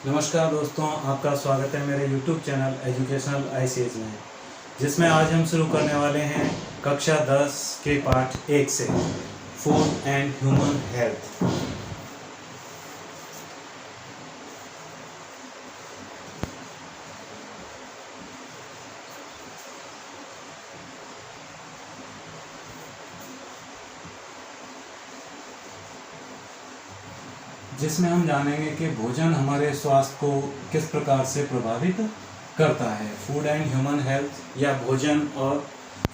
नमस्कार दोस्तों, आपका स्वागत है मेरे YouTube चैनल एजुकेशनल ICS में, जिसमें आज हम शुरू करने वाले हैं कक्षा 10 के पाठ 1 से फूड एंड ह्यूमन हेल्थ। जिसमें हम जानेंगे कि भोजन हमारे स्वास्थ्य को किस प्रकार से प्रभावित करता है। फूड एंड ह्यूमन हेल्थ या भोजन और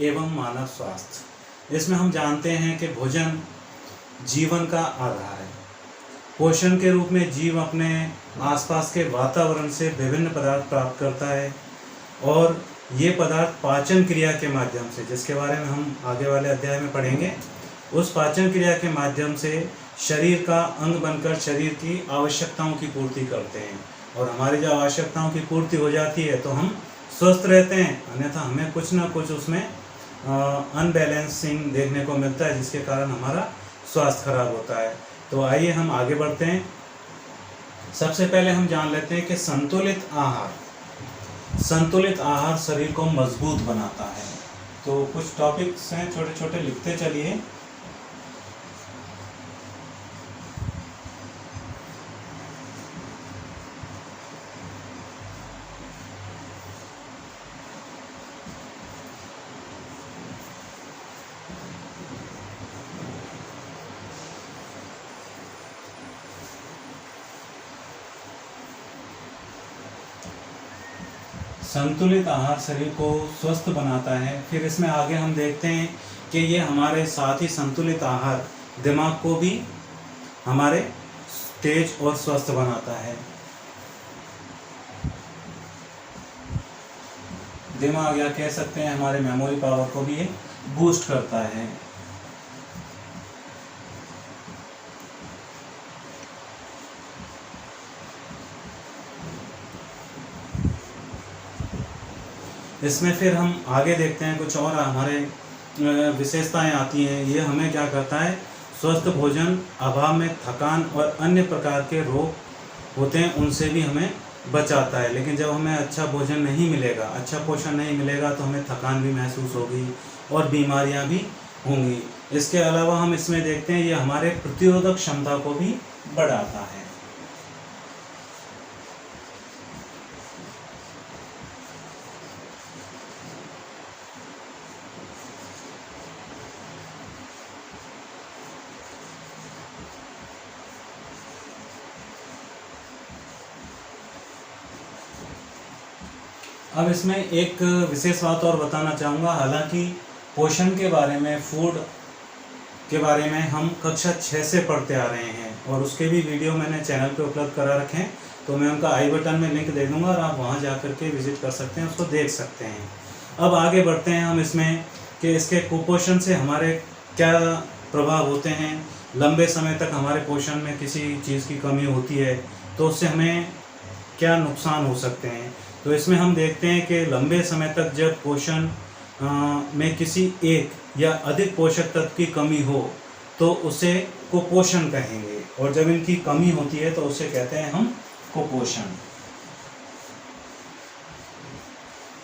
एवं मानव स्वास्थ्य। इसमें हम जानते हैं कि भोजन जीवन का आधार है। पोषण के रूप में जीव अपने आसपास के वातावरण से विभिन्न पदार्थ प्राप्त करता है और ये पदार्थ पाचन क्रिया के माध्यम से, जिसके बारे में हम आगे वाले अध्याय में पढ़ेंगे, उस पाचन क्रिया के माध्यम से शरीर का अंग बनकर शरीर की आवश्यकताओं की पूर्ति करते हैं। और हमारी जब आवश्यकताओं की पूर्ति हो जाती है तो हम स्वस्थ रहते हैं, अन्यथा हमें कुछ ना कुछ उसमें अनबैलेंसिंग देखने को मिलता है, जिसके कारण हमारा स्वास्थ्य खराब होता है। तो आइए हम आगे बढ़ते हैं। सबसे पहले हम जान लेते हैं कि संतुलित आहार शरीर को मजबूत बनाता है। तो कुछ टॉपिक्स हैं, छोटे छोटे लिखते चलिए। संतुलित आहार शरीर को स्वस्थ बनाता है। फिर इसमें आगे हम देखते हैं कि ये हमारे साथ ही संतुलित आहार दिमाग को भी हमारे तेज और स्वस्थ बनाता है। दिमाग, या कह सकते हैं हमारे मेमोरी पावर को भी ये बूस्ट करता है। इसमें फिर हम आगे देखते हैं कुछ और हमारे विशेषताएं आती हैं। ये हमें क्या करता है, स्वस्थ भोजन अभाव में थकान और अन्य प्रकार के रोग होते हैं उनसे भी हमें बचाता है। लेकिन जब हमें अच्छा भोजन नहीं मिलेगा, अच्छा पोषण नहीं मिलेगा, तो हमें थकान भी महसूस होगी और बीमारियां भी होंगी। इसके अलावा हम इसमें देखते हैं ये हमारे प्रतिरोधक क्षमता को भी बढ़ाता है। अब इसमें एक विशेष बात और बताना चाहूँगा। हालांकि पोषण के बारे में, फूड के बारे में हम कक्षा 6 से पढ़ते आ रहे हैं और उसके भी वीडियो मैंने चैनल पे उपलब्ध करा रखे हैं, तो मैं उनका आई बटन में लिंक दे दूँगा और आप वहाँ जा कर के विजिट कर सकते हैं, उसको देख सकते हैं। अब आगे बढ़ते हैं हम इसमें कि इसके कुपोषण से हमारे क्या प्रभाव होते हैं। लंबे समय तक हमारे पोषण में किसी चीज़ की कमी होती है तो उससे हमें क्या नुकसान हो सकते हैं। तो इसमें हम देखते हैं कि लंबे समय तक जब पोषण में किसी एक या अधिक पोषक तत्व की कमी हो तो उसे कुपोषण कहेंगे, और जब इनकी कमी होती है तो उसे कहते हैं हम कुपोषण।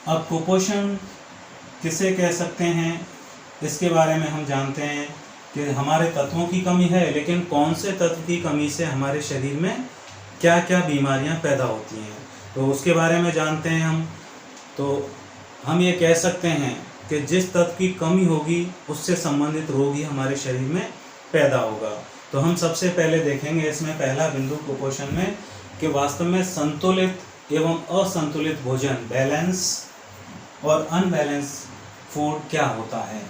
अब कुपोषण किसे कह सकते हैं, इसके बारे में हम जानते हैं कि हमारे तत्वों की कमी है, लेकिन कौन से तत्व की कमी से हमारे शरीर में क्या क्या बीमारियां पैदा होती हैं, तो उसके बारे में जानते हैं हम। तो हम ये कह सकते हैं कि जिस तत्व की कमी होगी उससे संबंधित रोग ही हमारे शरीर में पैदा होगा। तो हम सबसे पहले देखेंगे इसमें पहला बिंदु कुपोषण में कि वास्तव में संतुलित एवं असंतुलित भोजन, बैलेंस और अनबैलेंस फूड क्या होता है।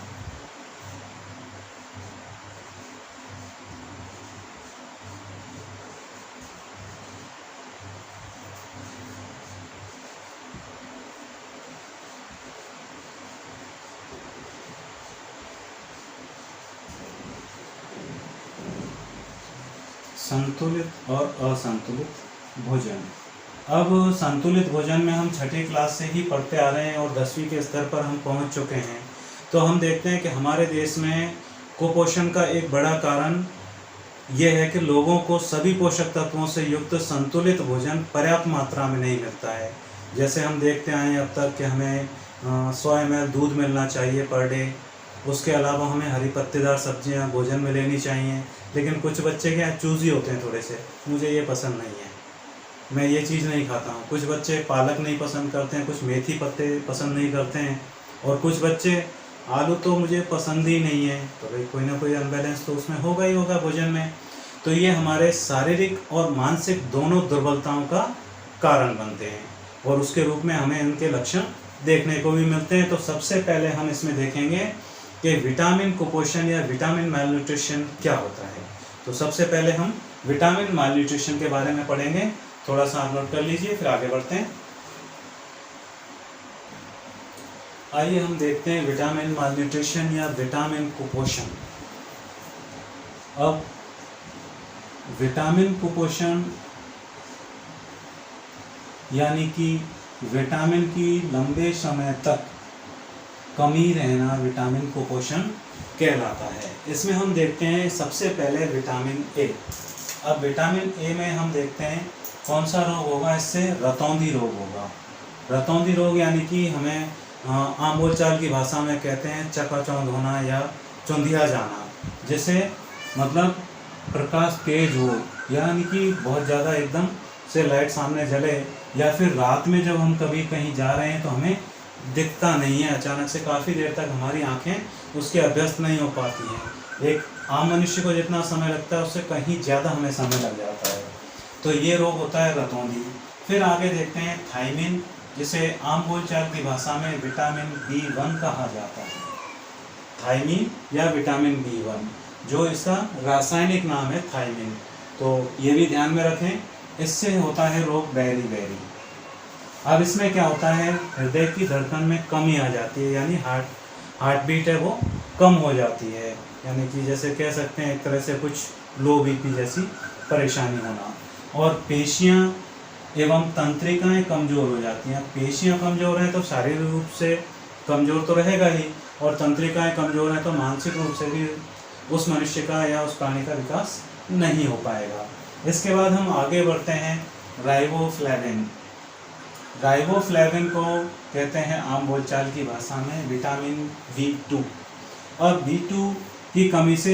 संतुलित और असंतुलित भोजन। अब संतुलित भोजन में हम छठी क्लास से ही पढ़ते आ रहे हैं और 10वीं के स्तर पर हम पहुंच चुके हैं। तो हम देखते हैं कि हमारे देश में कुपोषण का एक बड़ा कारण ये है कि लोगों को सभी पोषक तत्वों से युक्त संतुलित भोजन पर्याप्त मात्रा में नहीं मिलता है। जैसे हम देखते आए हैं अब तक कि हमें 100 ml दूध मिलना चाहिए पर डे, उसके अलावा हमें हरी पत्तेदार सब्जियां भोजन में लेनी चाहिए। लेकिन कुछ बच्चे क्या चूज़ी होते हैं थोड़े से, मुझे ये पसंद नहीं है, मैं ये चीज़ नहीं खाता हूँ। कुछ बच्चे पालक नहीं पसंद करते हैं, कुछ मेथी पत्ते पसंद नहीं करते हैं, और कुछ बच्चे आलू तो मुझे पसंद ही नहीं है। तो भाई कोई ना कोई अनबैलेंस तो उसमें होगा ही होगा भोजन में। तो ये हमारे शारीरिक और मानसिक दोनों दुर्बलताओं का कारण बनते हैं, और उसके रूप में हमें इनके लक्षण देखने को भी मिलते हैं। तो सबसे पहले हम इसमें देखेंगे कि विटामिन कुपोषण या विटामिन मैलन्यूट्रिशन क्या होता है। तो सबसे पहले हम विटामिन मैलन्यूट्रिशन के बारे में पढ़ेंगे। थोड़ा सा आप नोट कर लीजिए, फिर आगे बढ़ते हैं। आइए हम देखते हैं विटामिन मैलन्यूट्रिशन या विटामिन कुपोषण। अब विटामिन कुपोषण यानी कि विटामिन की लंबे समय तक कमी रहना विटामिन कुपोषण कहलाता है। इसमें हम देखते हैं सबसे पहले विटामिन ए। अब विटामिन ए में हम देखते हैं कौन सा रोग होगा, इससे रतौंधी रोग होगा। रतौंधी रोग यानी कि हमें आम बोलचाल की भाषा में कहते हैं चकाचौंध होना या चौंधिया जाना, जिसे मतलब प्रकाश तेज हो, यानी कि बहुत ज़्यादा एकदम से लाइट सामने जले, या फिर रात में जब हम कभी कहीं जा रहे हैं तो हमें दिखता नहीं है, अचानक से काफ़ी देर तक हमारी आंखें उसके अभ्यस्त नहीं हो पाती हैं। एक आम मनुष्य को जितना समय लगता है उससे कहीं ज़्यादा हमें समय लग जाता है। तो ये रोग होता है रतौंधी। फिर आगे देखते हैं थायमिन, जिसे आम बोलचाल की भाषा में विटामिन B1 कहा जाता है। थायमिन या विटामिन B1 जो इसका रासायनिक नाम है थायमिन। तो ये भी ध्यान में रखें, इससे होता है रोग बेरी। अब इसमें क्या होता है, हृदय की धड़कन में कमी आ जाती है, यानी हार्ट बीट है वो कम हो जाती है, यानी कि जैसे कह सकते हैं एक तरह से कुछ लो बीपी जैसी परेशानी होना। और पेशियां एवं तंत्रिकाएं कमज़ोर हो जाती हैं। पेशियां कमज़ोर हैं तो शारीरिक रूप से कमज़ोर तो रहेगा ही, और तंत्रिकाएं कमज़ोर हैं तो मानसिक रूप से भी उस मनुष्य का या उस प्राणी का विकास नहीं हो पाएगा। इसके बाद हम आगे बढ़ते हैं राइबोफ्लेविन। राइबोफ्लेविन को कहते हैं आम बोलचाल की भाषा में विटामिन B2। और B2 की कमी से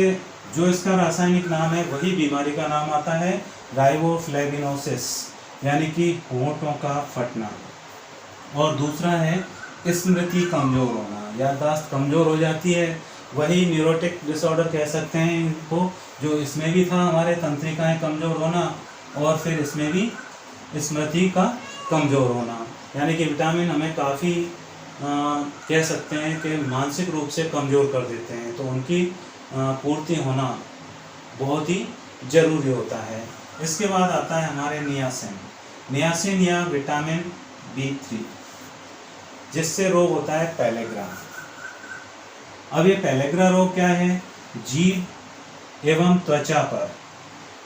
जो इसका रासायनिक नाम है वही बीमारी का नाम आता है राइबोफ्लेविनोसिस, यानी कि होंठों का फटना। और दूसरा है स्मृति कमज़ोर होना, याददाश्त कमज़ोर हो जाती है। वही न्यूरोटिक डिसऑर्डर कह सकते हैं इनको, जो इसमें भी था हमारे तंत्रिकाएं कमज़ोर होना, और फिर इसमें भी स्मृति का कमज़ोर होना। यानी कि विटामिन हमें काफ़ी कह सकते हैं कि मानसिक रूप से कमज़ोर कर देते हैं, तो उनकी पूर्ति होना बहुत ही ज़रूरी होता है। इसके बाद आता है हमारे नियासिन या विटामिन B3, जिससे रोग होता है पेलेग्रा। अब ये पेलेग्रा रोग क्या है, जीभ एवं त्वचा पर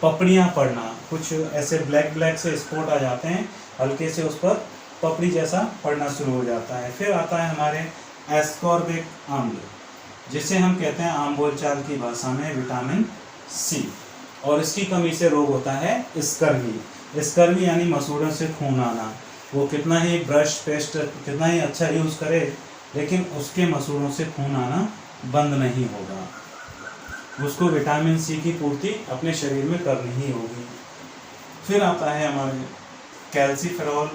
पपड़ियाँ पड़ना, कुछ ऐसे ब्लैक से स्पॉट आ जाते हैं, हल्के से उस पर पपड़ी जैसा पड़ना शुरू हो जाता है। फिर आता है हमारे एस्कॉर्बिक अम्ल, जिसे हम कहते हैं आम बोलचाल की भाषा में विटामिन C, और इसकी कमी से रोग होता है स्कर्वी यानी मसूड़ों से खून आना। वो कितना ही ब्रश पेस्ट कितना ही अच्छा यूज़ करे, लेकिन उसके मसूड़ों से खून आना बंद नहीं होगा, उसको विटामिन C की पूर्ति अपने शरीर में करनी ही होगी। फिर आता है हमारे कैल्सीफेरॉल,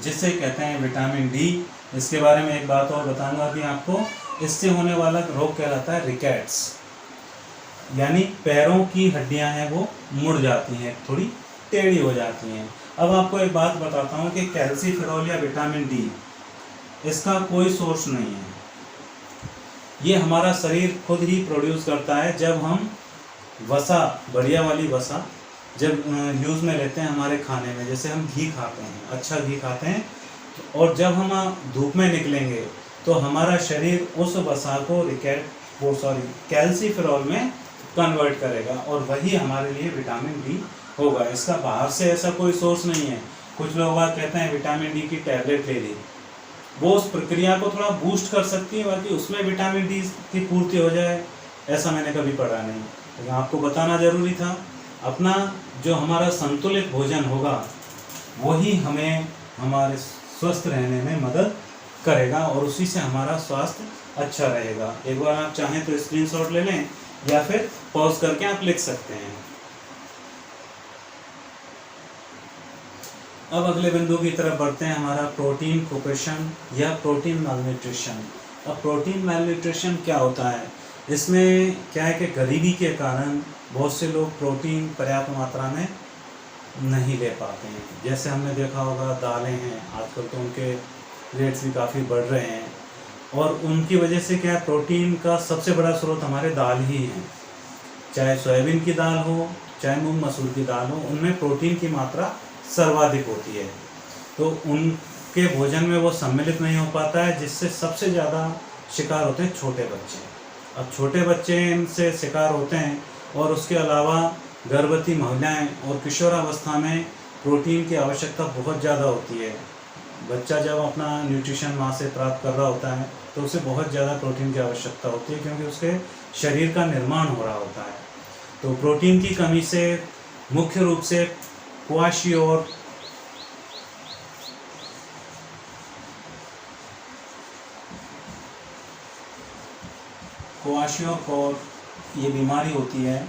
जिसे कहते हैं विटामिन D। इसके बारे में एक बात और बताऊंगा कि आपको, इससे होने वाला रोग कहलाता है रिकेट्स, यानी पैरों की हड्डियां हैं वो मुड़ जाती हैं, थोड़ी टेढ़ी हो जाती हैं। अब आपको एक बात बताता हूँ कि कैल्सीफेरॉल या विटामिन D इसका कोई सोर्स नहीं है, ये हमारा शरीर खुद ही प्रोड्यूस करता है। जब हम वसा, बढ़िया वाली वसा जब यूज़ में लेते हैं हमारे खाने में, जैसे हम घी खाते हैं, अच्छा घी खाते हैं, और जब हम धूप में निकलेंगे तो हमारा शरीर उस वसा को कैल्सीफेरॉल में कन्वर्ट करेगा, और वही हमारे लिए विटामिन D होगा। इसका बाहर से ऐसा कोई सोर्स नहीं है। कुछ लोग बात कहते हैं विटामिन D की टैबलेट ले ली, वो उस प्रक्रिया को थोड़ा बूस्ट कर सकती है, बाकी उसमें विटामिन D की पूर्ति हो जाए ऐसा मैंने कभी पढ़ा नहीं। लेकिन आपको बताना ज़रूरी था। अपना जो हमारा संतुलित भोजन होगा वही हमें हमारे स्वस्थ रहने में मदद करेगा और उसी से हमारा स्वास्थ्य अच्छा रहेगा। एक बार आप चाहें तो स्क्रीनशॉट ले लें या फिर पॉज करके आप लिख सकते हैं। अब अगले बिंदु की तरफ बढ़ते हैं, हमारा प्रोटीन कुपोषण या प्रोटीन मैलन्यूट्रिशन। अब प्रोटीन मैलन्यूट्रिशन क्या होता है? इसमें क्या है कि गरीबी के कारण बहुत से लोग प्रोटीन पर्याप्त मात्रा में नहीं ले पाते हैं। जैसे हमने देखा होगा दालें हैं, आजकल तो उनके रेट्स भी काफ़ी बढ़ रहे हैं और उनकी वजह से क्या है, प्रोटीन का सबसे बड़ा स्रोत हमारे दाल ही है। चाहे सोयाबीन की दाल हो, चाहे मूंग मसूर की दाल हो, उनमें प्रोटीन की मात्रा सर्वाधिक होती है। तो उनके भोजन में वो सम्मिलित नहीं हो पाता है, जिससे सबसे ज़्यादा शिकार होते हैं छोटे बच्चे। अब छोटे बच्चे इनसे शिकार होते हैं और उसके अलावा गर्भवती महिलाएं और किशोरावस्था में प्रोटीन की आवश्यकता बहुत ज़्यादा होती है। बच्चा जब अपना न्यूट्रिशन माँ से प्राप्त कर रहा होता है तो उसे बहुत ज़्यादा प्रोटीन की आवश्यकता होती है, क्योंकि उसके शरीर का निर्माण हो रहा होता है। तो प्रोटीन की कमी से मुख्य रूप से क्वाशियोर, ये बीमारी होती है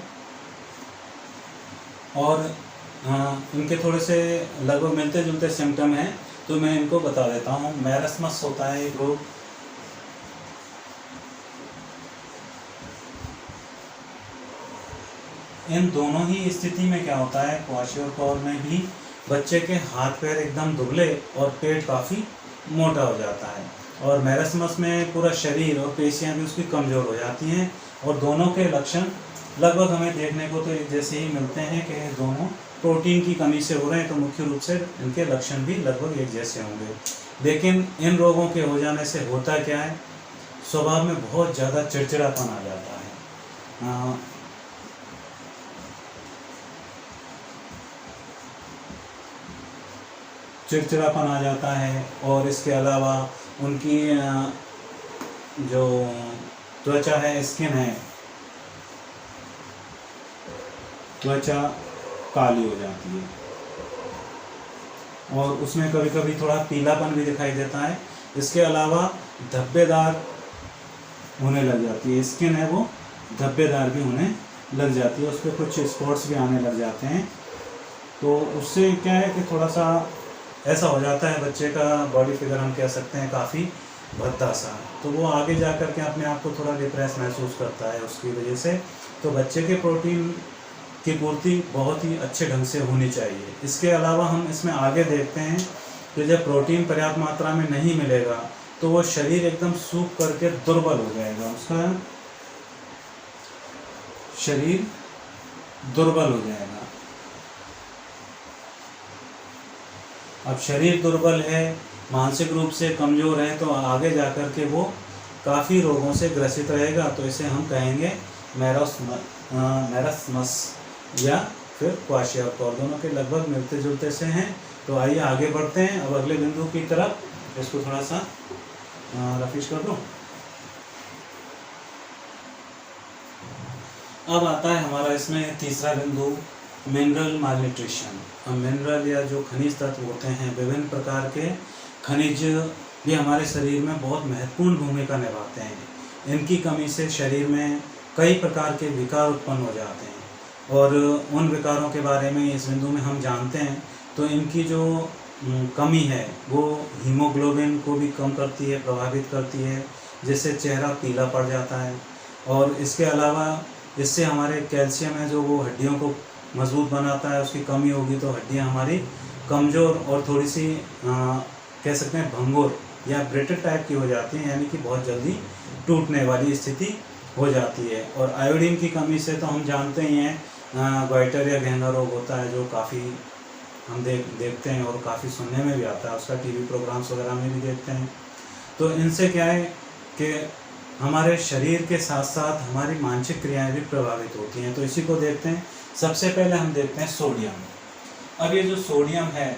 और इनके थोड़े से लगभग मिलते जुलते सिम्टम हैं, तो मैं इनको बता देता हूँ। मैरस्मस होता है एक रोग, इन दोनों ही स्थिति में क्या होता है, क्वाशियोर में भी बच्चे के हाथ पैर एकदम दुबले और पेट काफ़ी मोटा हो जाता है, और मैरस्मस में पूरा शरीर और पेशियां भी उसकी कमज़ोर हो जाती हैं। और दोनों के लक्षण लगभग हमें देखने को तो एक जैसे ही मिलते हैं कि दोनों प्रोटीन की कमी से हो रहे हैं, तो मुख्य रूप से इनके लक्षण भी लगभग एक जैसे होंगे। लेकिन इन रोगों के हो जाने से होता क्या है, स्वभाव में बहुत ज़्यादा चिड़चिड़ापन आ जाता है। चिड़चिड़ापन आ जाता है और इसके अलावा उनकी जो त्वचा है, स्किन है, त्वचा काली हो जाती है और उसमें कभी कभी थोड़ा पीलापन भी दिखाई देता है। इसके अलावा धब्बेदार होने लग जाती है, स्किन है वो धब्बेदार भी होने लग जाती है, उस पर कुछ स्पॉट्स भी आने लग जाते हैं। तो उससे क्या है कि थोड़ा सा ऐसा हो जाता है, बच्चे का बॉडी फिगर हम कह सकते हैं काफ़ी भद्दा सा, तो वो आगे जा कर के अपने आप को थोड़ा डिप्रेस महसूस करता है उसकी वजह से। तो बच्चे के प्रोटीन की पूर्ति बहुत ही अच्छे ढंग से होनी चाहिए। इसके अलावा हम इसमें आगे देखते हैं कि जब प्रोटीन पर्याप्त मात्रा में नहीं मिलेगा तो वो शरीर एकदम सूख करके दुर्बल हो जाएगा, उसका शरीर दुर्बल हो जाएगा। अब शरीर दुर्बल है, मानसिक रूप से कमज़ोर है, तो आगे जा कर के वो काफ़ी रोगों से ग्रसित रहेगा। तो इसे हम कहेंगे मैरस्मस या फिर क्वाशियोर, दोनों के लगभग मिलते जुलते से हैं। तो आइए आगे बढ़ते हैं अब अगले बिंदु की तरफ। इसको थोड़ा सा रफिश कर दो। अब आता है हमारा इसमें तीसरा बिंदु, मिनरल मालन्यूट्रिशन। अब मिनरल या जो खनिज तत्व होते हैं, विभिन्न प्रकार के खनिज भी हमारे शरीर में बहुत महत्वपूर्ण भूमिका निभाते हैं। इनकी कमी से शरीर में कई प्रकार के विकार उत्पन्न हो जाते हैं और उन विकारों के बारे में इस बिंदु में हम जानते हैं। तो इनकी जो कमी है वो हीमोग्लोबिन को भी कम करती है, प्रभावित करती है, जिससे चेहरा पीला पड़ जाता है। और इसके अलावा इससे हमारे कैल्शियम है जो वो हड्डियों को मजबूत बनाता है, उसकी कमी होगी तो हड्डियां हमारी कमज़ोर और थोड़ी सी कह सकते हैं भंगुर या ब्रिटल टाइप की हो जाती हैं, यानी कि बहुत जल्दी टूटने वाली स्थिति हो जाती है। और आयोडीन की कमी से तो हम जानते ही हैं गोइटर या गहना रोग होता है, जो काफ़ी हम देखते हैं और काफ़ी सुनने में भी आता है, उसका टीवी प्रोग्राम्स वगैरह में भी देखते हैं। तो इनसे क्या है कि हमारे शरीर के साथ साथ हमारी मानसिक क्रियाएं भी प्रभावित होती हैं। तो इसी को देखते हैं। सबसे पहले हम देखते हैं सोडियम। अब ये जो सोडियम है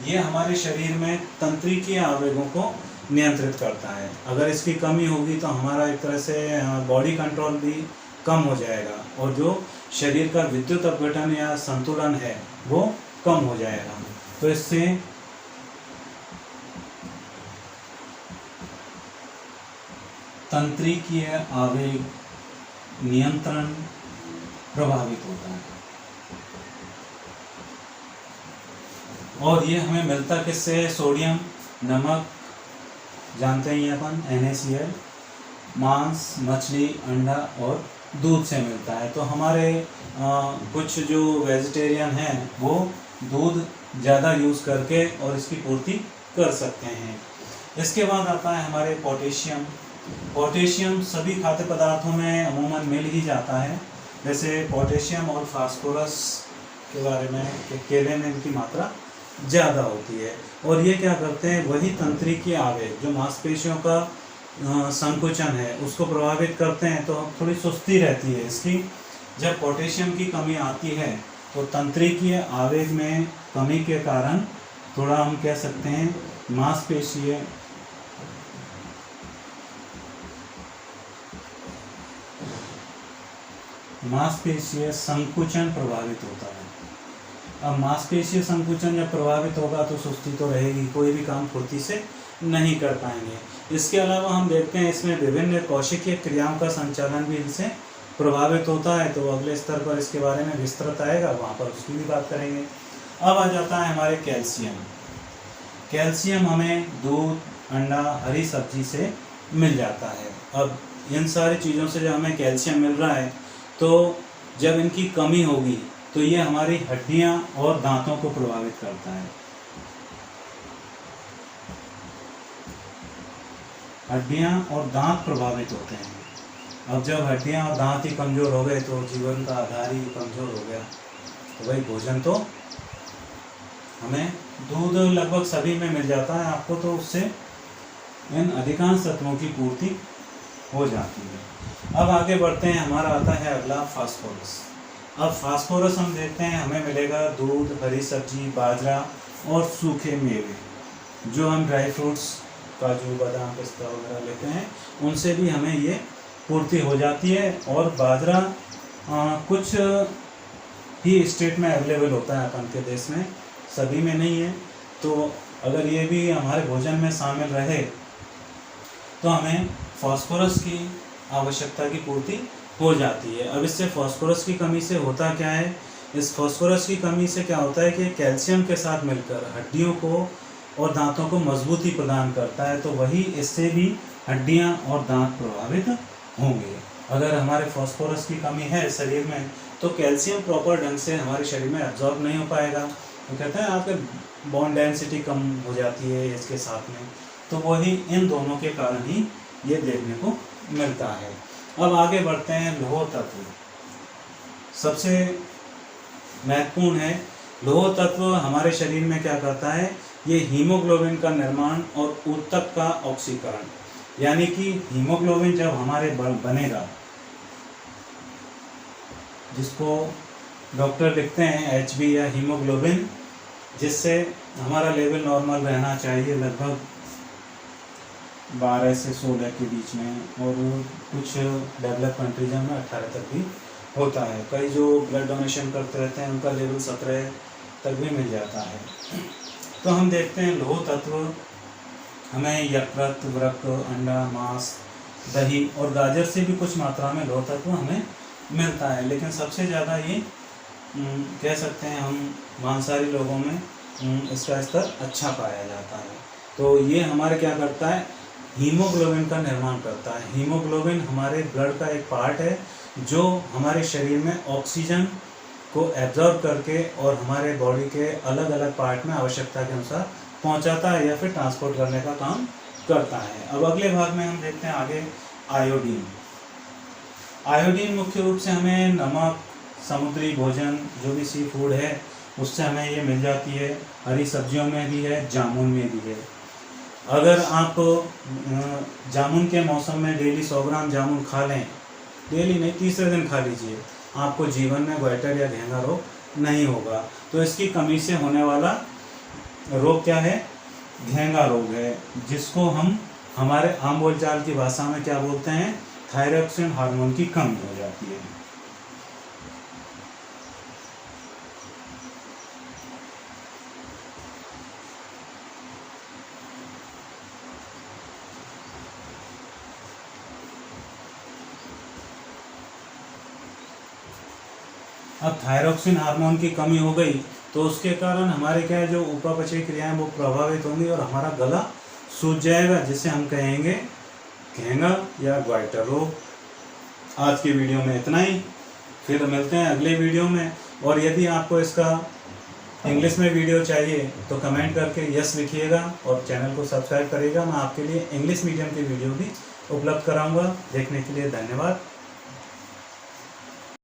ये हमारे शरीर में तंत्रिकीय आवेगों को नियंत्रित करता है। अगर इसकी कमी होगी तो हमारा एक तरह से बॉडी कंट्रोल भी कम हो जाएगा और जो शरीर का विद्युत अपघटन या संतुलन है वो कम हो जाएगा। तो इससे तंत्रिकीय आवेग नियंत्रण प्रभावित होता है। और ये हमें मिलता किससे? सोडियम, नमक जानते ही अपन, NaCl, मांस, मछली, अंडा और दूध से मिलता है। तो हमारे कुछ जो वेजिटेरियन हैं वो दूध ज़्यादा यूज़ करके और इसकी पूर्ति कर सकते हैं। इसके बाद आता है हमारे पोटेशियम। पोटेशियम सभी खाद्य पदार्थों में अमूमन मिल ही जाता है। जैसे पोटेशियम और फास्फोरस के बारे में कि केले में इनकी मात्रा ज़्यादा होती है। और ये क्या करते हैं? वही तंत्रिकीय आवेग जो मांसपेशियों का संकुचन है उसको प्रभावित करते हैं। तो थोड़ी सुस्ती रहती है इसकी। जब पोटेशियम की कमी आती है तो तंत्रिकीय आवेग में कमी के कारण थोड़ा हम कह सकते हैं मांसपेशीय संकुचन प्रभावित होता है। अब मांसपेशीय संकुचन जब प्रभावित होगा तो सुस्ती तो रहेगी, कोई भी काम फुर्ती से नहीं कर पाएंगे। इसके अलावा हम देखते हैं इसमें विभिन्न कोशिकीय क्रियाओं का संचालन भी इनसे प्रभावित होता है। तो अगले स्तर पर इसके बारे में विस्तृत आएगा, वहाँ पर उसकी भी बात करेंगे। अब आ जाता है हमारे कैल्शियम। कैल्शियम हमें दूध, अंडा, हरी सब्जी से मिल जाता है। अब इन सारी चीज़ों से जब हमें कैल्शियम मिल रहा है तो जब इनकी कमी होगी तो ये हमारी हड्डियां और दांतों को प्रभावित करता है। हड्डियां और दांत प्रभावित होते हैं। अब जब हड्डियां और दांत ही कमज़ोर हो गए तो जीवन का आधार ही कमज़ोर हो गया। तो भाई भोजन तो हमें दूध लगभग सभी में मिल जाता है आपको, तो उससे इन अधिकांश तत्वों की पूर्ति हो जाती है। अब आगे बढ़ते हैं, हमारा आता है अगला फास्फोरस। अब फास्फोरस हम देखते हैं हमें मिलेगा दूध, हरी सब्जी, बाजरा और सूखे मेवे। जो हम ड्राई फ्रूट्स, काजू, बादाम, पिस्ता वगैरह लेते हैं उनसे भी हमें ये पूर्ति हो जाती है। और बाजरा कुछ ही स्टेट में अवेलेबल होता है अपन के देश में, सभी में नहीं है। तो अगर ये भी हमारे भोजन में शामिल रहे तो हमें फास्फोरस की आवश्यकता की पूर्ति हो जाती है। अब इससे फास्फोरस की कमी से होता क्या है? इस फास्फोरस की कमी से क्या होता है कि कैल्शियम के साथ मिलकर हड्डियों को और दांतों को मजबूती प्रदान करता है। तो वही इससे भी हड्डियां और दांत प्रभावित होंगे। अगर हमारे फास्फोरस की कमी है शरीर में तो कैल्शियम प्रॉपर ढंग से हमारे शरीर में एब्जॉर्ब नहीं हो पाएगा। तो कहते हैं आपके बोन डेंसिटी कम हो जाती है इसके साथ में। तो वही इन दोनों के कारण ही ये देखने को मिलता है। अब आगे बढ़ते हैं, लौह तत्व सबसे महत्वपूर्ण है। लौह तत्व हमारे शरीर में क्या करता है? ये हीमोग्लोबिन का निर्माण और ऊतक का ऑक्सीकरण, यानी कि हीमोग्लोबिन जब हमारे बनेगा, जिसको डॉक्टर लिखते हैं HB या हीमोग्लोबिन, जिससे हमारा लेवल नॉर्मल रहना चाहिए लगभग 12 से 16 के बीच में, और कुछ डेवलप कंट्रीज में 18 तक भी होता है। कई जो ब्लड डोनेशन करते रहते हैं उनका लेवल 17 तक भी मिल जाता है। तो हम देखते हैं लौह तत्व हमें यकृत, वृक्क, अंडा, मांस, दही और गाजर से भी कुछ मात्रा में लौह तत्व हमें मिलता है। लेकिन सबसे ज़्यादा ये कह सकते हैं हम मांसाहारी लोगों में इसका स्तर अच्छा पाया जाता है। तो ये हमारे क्या करता है? हीमोग्लोबिन का निर्माण करता है। हीमोग्लोबिन हमारे ब्लड का एक पार्ट है जो हमारे शरीर में ऑक्सीजन को एब्जॉर्ब करके और हमारे बॉडी के अलग अलग पार्ट में आवश्यकता के अनुसार पहुंचाता है या फिर ट्रांसपोर्ट करने का काम करता है। अब अगले भाग में हम देखते हैं आगे आयोडीन। आयोडीन मुख्य रूप से हमें नमक, समुद्री भोजन, जो भी सी फूड है उससे हमें ये मिल जाती है। हरी सब्जियों में भी है, जामुन में भी है। अगर आप जामुन के मौसम में डेली 100 ग्राम जामुन खा लें, डेली नहीं, तीसरे दिन खा लीजिए, आपको जीवन में गोइटर या घेंगा रोग नहीं होगा। तो इसकी कमी से होने वाला रोग क्या है? घेंगा रोग है, जिसको हम हमारे आम बोलचाल की भाषा में क्या बोलते हैं? थायरॉक्सिन हार्मोन की कमी हो जाती है। अब थायरॉक्सिन हार्मोन की कमी हो गई तो उसके कारण हमारे क्या है, जो उपापचयी क्रियाएं वो प्रभावित होंगी और हमारा गला सूज जाएगा, जिसे हम कहेंगे घेंगा या ग्वाइटर रोग। आज की वीडियो में इतना ही, फिर मिलते हैं अगले वीडियो में। और यदि आपको इसका इंग्लिश में वीडियो चाहिए तो कमेंट करके यस लिखिएगा और चैनल को सब्सक्राइब करिएगा। मैं आपके लिए इंग्लिश मीडियम की वीडियो भी उपलब्ध कराऊंगा। देखने के लिए धन्यवाद।